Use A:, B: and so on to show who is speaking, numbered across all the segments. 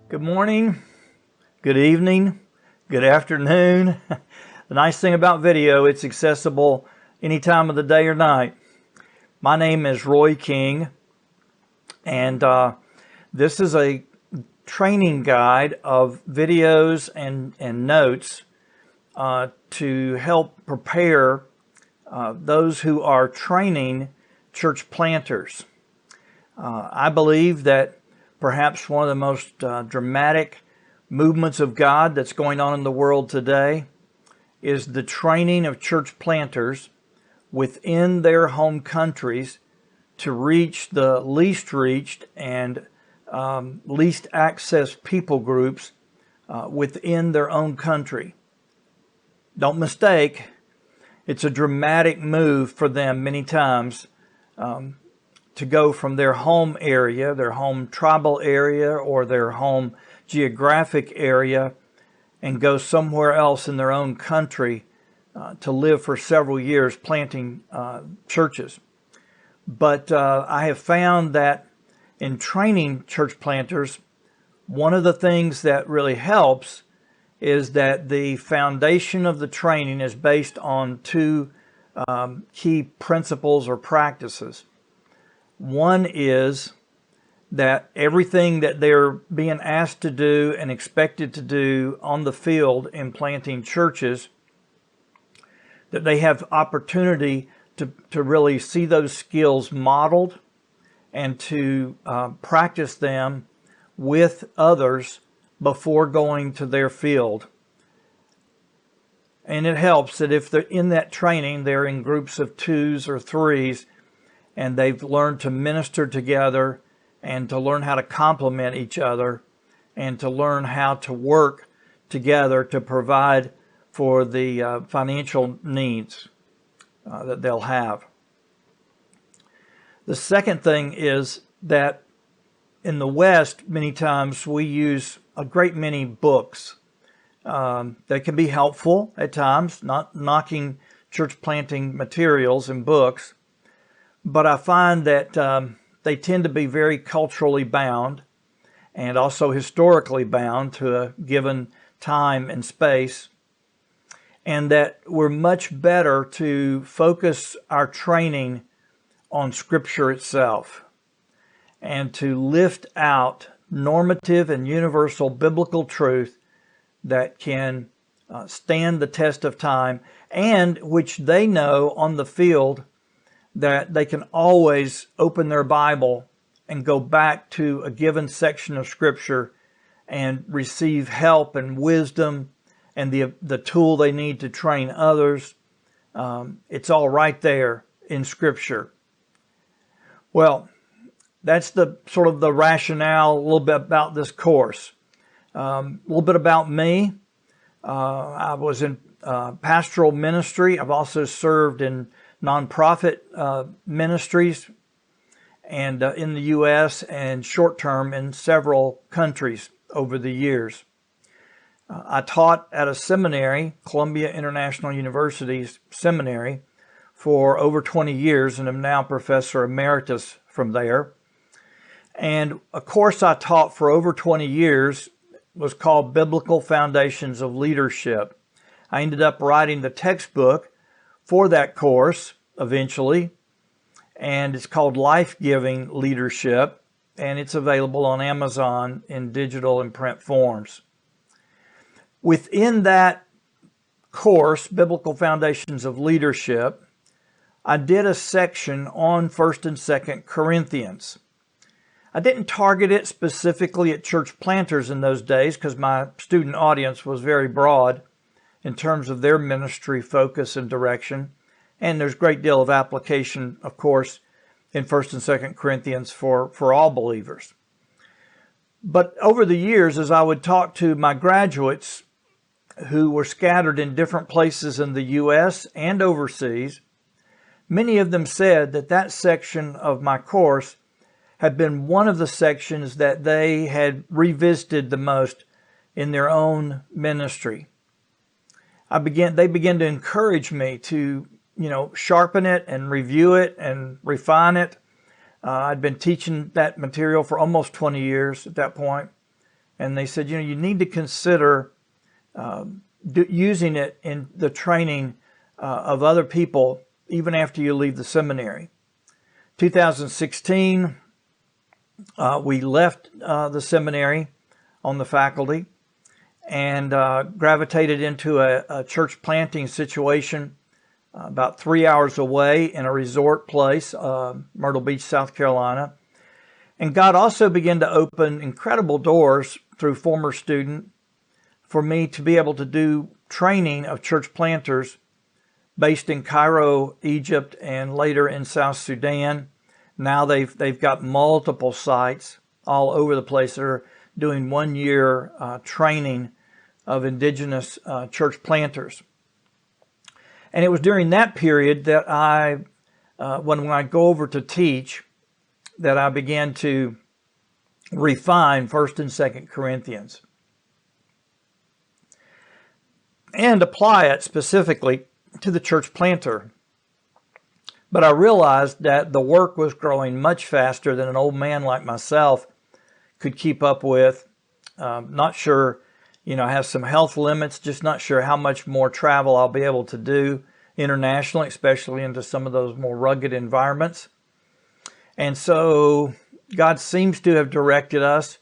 A: Good morning, good evening, good afternoon. The nice thing about video, it's accessible any time of the day or night. My name is Roy King, and this is a training guide of videos and notes to help prepare those who are training church planters. I believe that perhaps one of the most dramatic movements of God that's going on in the world today is the training of church planters within their home countries to reach the least reached and least accessed people groups within their own country. Don't mistake, it's a dramatic move for them many times to go from their home area, their home tribal area, or their home geographic area, and go somewhere else in their own country to live for several years planting churches. But I have found that in training church planters, one of the things that really helps is that the foundation of the training is based on two key principles or practices. One is that everything that they're being asked to do and expected to do on the field in planting churches, that they have opportunity to really see those skills modeled and to practice them with others before going to their field. And it helps that if they're in that training, they're in groups of twos or threes, and they've learned to minister together and to learn how to complement each other and to learn how to work together to provide for the financial needs that they'll have. The second thing is that in the West, many times we use a great many books that can be helpful at times, not knocking church planting materials and books, but I find that they tend to be very culturally bound and also historically bound to a given time and space, and that we're much better to focus our training on Scripture itself and to lift out normative and universal biblical truth that can stand the test of time and which they know on the field that they can always open their Bible and go back to a given section of Scripture and receive help and wisdom and the tool they need to train others. It's all right there in Scripture. Well, that's the sort of the rationale a little bit about this course. A little bit about me. I was in pastoral ministry. I've also served in nonprofit ministries and in the U.S. and short-term in several countries over the years. I taught at a seminary, Columbia International University's seminary, for over 20 years and am now professor emeritus from there. And a course I taught for over 20 years was called Biblical Foundations of Leadership. I ended up writing the textbook for that course eventually, and it's called Life-Giving Leadership, and it's available on Amazon in digital and print forms. Within that course, Biblical Foundations of Leadership, I did a section on 1st and 2nd Corinthians. I didn't target it specifically at church planters in those days because my student audience was very broad in terms of their ministry focus and direction. And there's a great deal of application, of course, in 1st and 2nd Corinthians for all believers. But over the years, as I would talk to my graduates who were scattered in different places in the U.S. and overseas, many of them said that that section of my course had been one of the sections that they had revisited the most in their own ministry. They began to encourage me to, sharpen it and review it and refine it. I'd been teaching that material for almost 20 years at that point. And they said, you need to consider using it in the training of other people even after you leave the seminary. 2016, we left the seminary on the faculty and gravitated into a church planting situation about 3 hours away in a resort place, Myrtle Beach, South Carolina. And God also began to open incredible doors through former student for me to be able to do training of church planters based in Cairo, Egypt, and later in South Sudan. Now they've got multiple sites all over the place that are doing 1 year training of indigenous church planters. And it was during that period that when I go over to teach, that I began to refine 1st and 2nd Corinthians and apply it specifically to the church planter. But I realized that the work was growing much faster than an old man like myself could keep up with. Not sure, I have some health limits, just not sure how much more travel I'll be able to do internationally, especially into some of those more rugged environments. And so God seems to have directed us.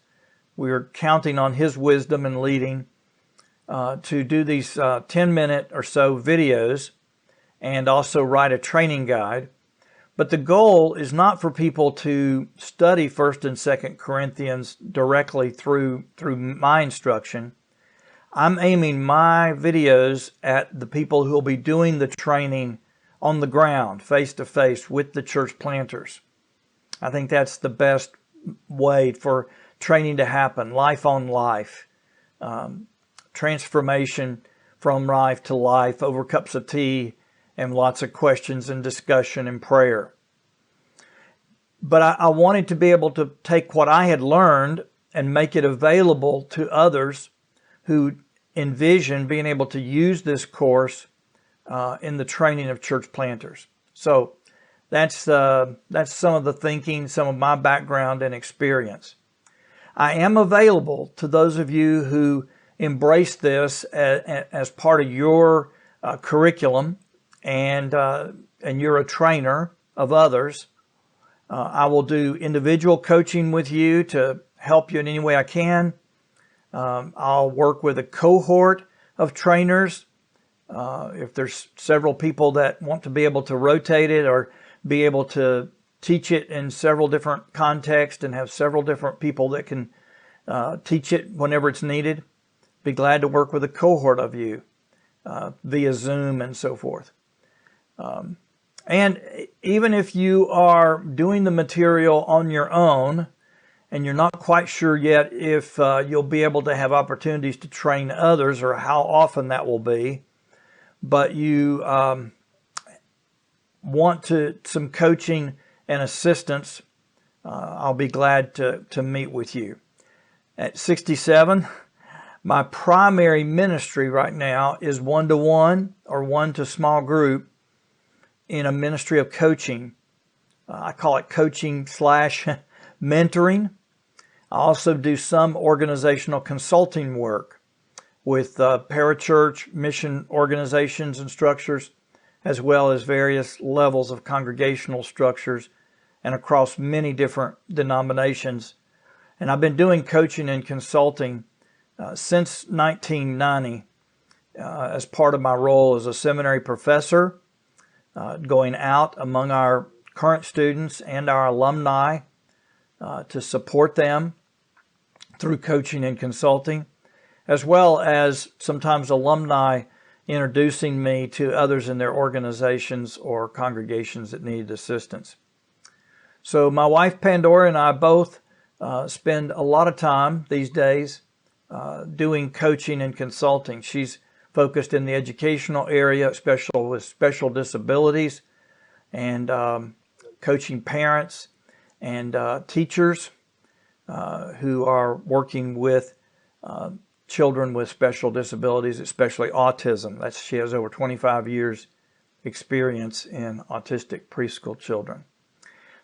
A: We are counting on His wisdom and leading to do these 10-minute or so videos and also write a training guide. But the goal is not for people to study 1st and 2nd Corinthians directly through my instruction. I'm aiming my videos at the people who will be doing the training on the ground, face-to-face with the church planters. I think that's the best way for training to happen, life on life, transformation from life to life over cups of tea and lots of questions and discussion and prayer. But I wanted to be able to take what I had learned and make it available to others who envision being able to use this course in the training of church planters. So that's some of the thinking, some of my background and experience. I am available to those of you who embrace this as part of your curriculum, and you're a trainer of others. I will do individual coaching with you to help you in any way I can. I'll work with a cohort of trainers. If there's several people that want to be able to rotate it or be able to teach it in several different contexts and have several different people that can teach it whenever it's needed, be glad to work with a cohort of you via Zoom and so forth. And even if you are doing the material on your own and you're not quite sure yet if you'll be able to have opportunities to train others or how often that will be, but you want some coaching and assistance, I'll be glad to meet with you. At 67, my primary ministry right now is one-to-one or one-to-small group in a ministry of coaching. I call it coaching / mentoring. I also do some organizational consulting work with parachurch mission organizations and structures, as well as various levels of congregational structures and across many different denominations. And I've been doing coaching and consulting since 1990 as part of my role as a seminary professor, going out among our current students and our alumni to support them through coaching and consulting, as well as sometimes alumni introducing me to others in their organizations or congregations that needed assistance. So my wife Pandora and I both spend a lot of time these days doing coaching and consulting. She's focused in the educational area, especially with special disabilities, and coaching parents and teachers who are working with children with special disabilities, especially autism. She has over 25 years experience in autistic preschool children.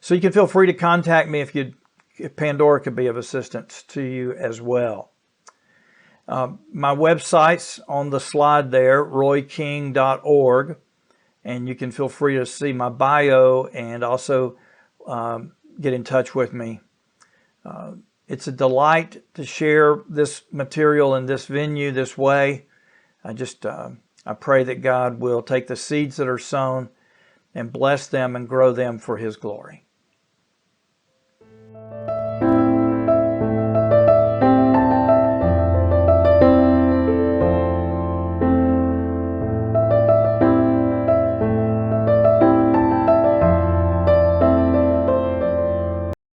A: So you can feel free to contact me if Pandora could be of assistance to you as well. My website's on the slide there, royking.org, and you can feel free to see my bio and also get in touch with me. It's a delight to share this material in this venue this way. I pray that God will take the seeds that are sown and bless them and grow them for His glory.